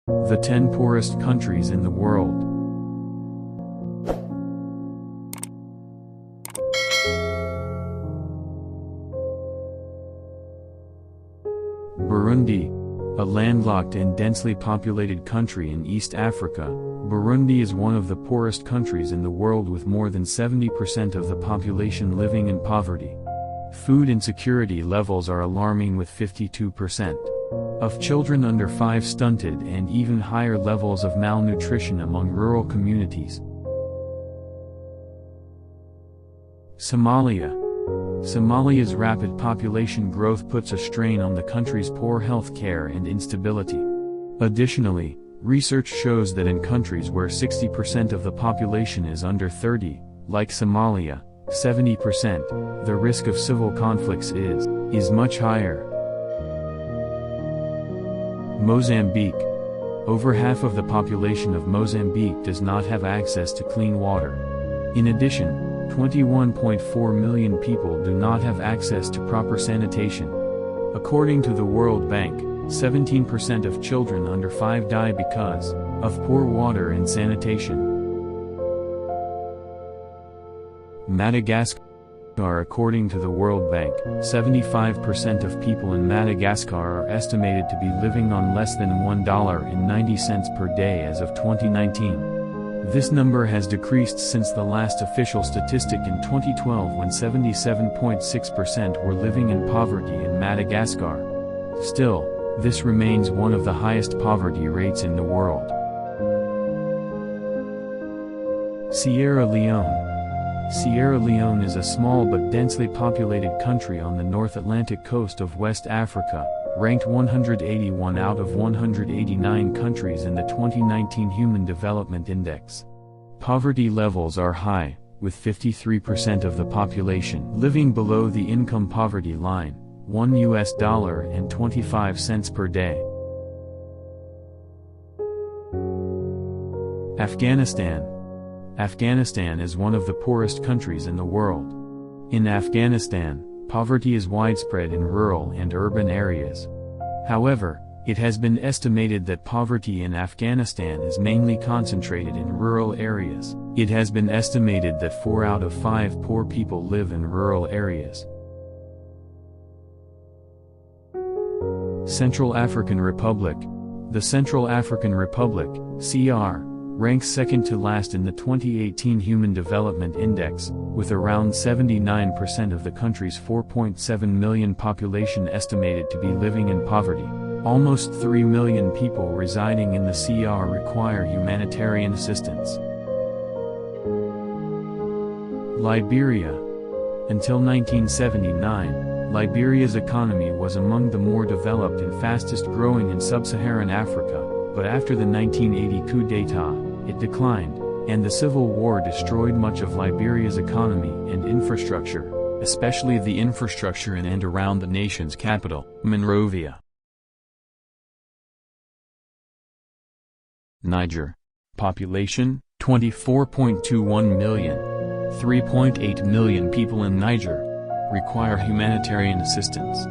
The 10 poorest countries in the world. Burundi, a landlocked and densely populated country in East Africa, Burundi is one of the poorest countries in the world with more than 70% of the population living in poverty. Food insecurity levels are alarming with 52% of children under 5 stunted and even higher levels of malnutrition among rural communities. Somalia. Somalia's rapid population growth puts a strain on the country's poor health care and instability. Additionally, research shows that in countries where 60% of the population is under 30, like Somalia, 70%, the risk of civil conflicts is much higher. Mozambique. Over half of the population of Mozambique does not have access to clean water. In addition, 21.4 million people do not have access to proper sanitation. According to the World Bank, 17% of children under 5 die because of poor water and sanitation. Madagascar. According to the World Bank, 75% of people in Madagascar are estimated to be living on less than $1.90 per day as of 2019. This number has decreased since the last official statistic in 2012 when 77.6% were living in poverty in Madagascar. Still, this remains one of the highest poverty rates in the world. Sierra Leone. Sierra Leone is a small but densely populated country on the North Atlantic coast of West Africa, ranked 181 out of 189 countries in the 2019 Human Development Index. Poverty levels are high, with 53% of the population living below the income poverty line, $1.25 per day. Afghanistan. Afghanistan is one of the poorest countries in the world. In Afghanistan, poverty is widespread in rural and urban areas. However, it has been estimated that poverty in Afghanistan is mainly concentrated in rural areas. It has been estimated that 4 out of 5 poor people live in rural areas. Central African Republic. The Central African Republic, CR, ranks second to last in the 2018 Human Development Index, with around 79% of the country's 4.7 million population estimated to be living in poverty. Almost 3 million people residing in the CR require humanitarian assistance. Liberia. Until 1979, Liberia's economy was among the more developed and fastest growing in sub-Saharan Africa, but after the 1980 coup d'état, it declined, and the civil war destroyed much of Liberia's economy and infrastructure, especially the infrastructure in and around the nation's capital, Monrovia. Niger. Population, 24.21 million. 3.8 million people in Niger require humanitarian assistance.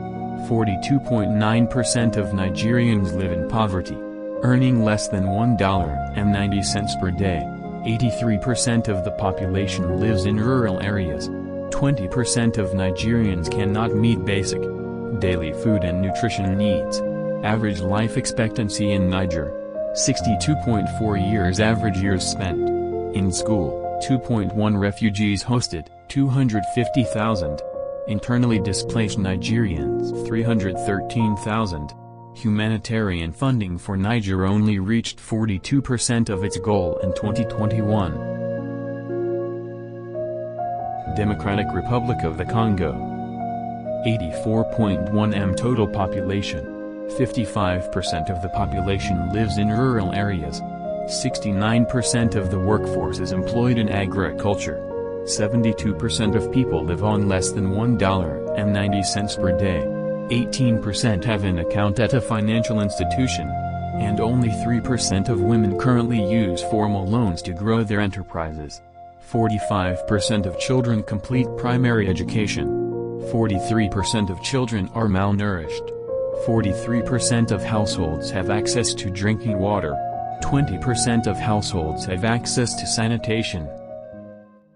42.9% of Nigerians live in poverty, earning less than $1.90 per day. 83% of the population lives in rural areas. 20% of Nigerians cannot meet basic daily food and nutrition needs. Average life expectancy in Niger: 62.4 years. Average years spent in school: 2.1. Refugees hosted: 250,000. Internally displaced Nigerians: 313,000. Humanitarian funding for Niger only reached 42% of its goal in 2021. Democratic Republic of the Congo. 84.1 m total population. 55% of the population lives in rural areas. 69% of the workforce is employed in agriculture. 72% of people live on less than $1.90 per day. 18% have an account at a financial institution, and only 3% of women currently use formal loans to grow their enterprises. 45% of children complete primary education. 43% of children are malnourished. 43% of households have access to drinking water. 20% of households have access to sanitation.